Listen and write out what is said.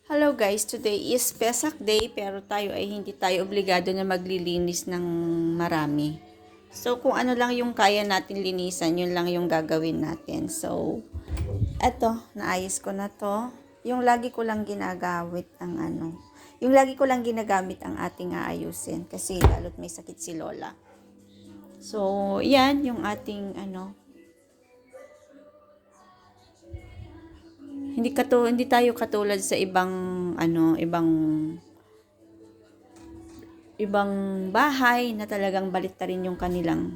Hello guys, today is Pesak Day pero tayo ay hindi tayo obligado na maglilinis ng marami. So kung ano lang yung kaya natin linisan, yun lang yung gagawin natin. So eto, naayos ko na to. Yung lagi ko lang ginagamit ang ating aayusin kasi lalo't may sakit si Lola. So yan yung ating hindi tayo katulad sa ibang bahay na talagang baliktarin yung kanilang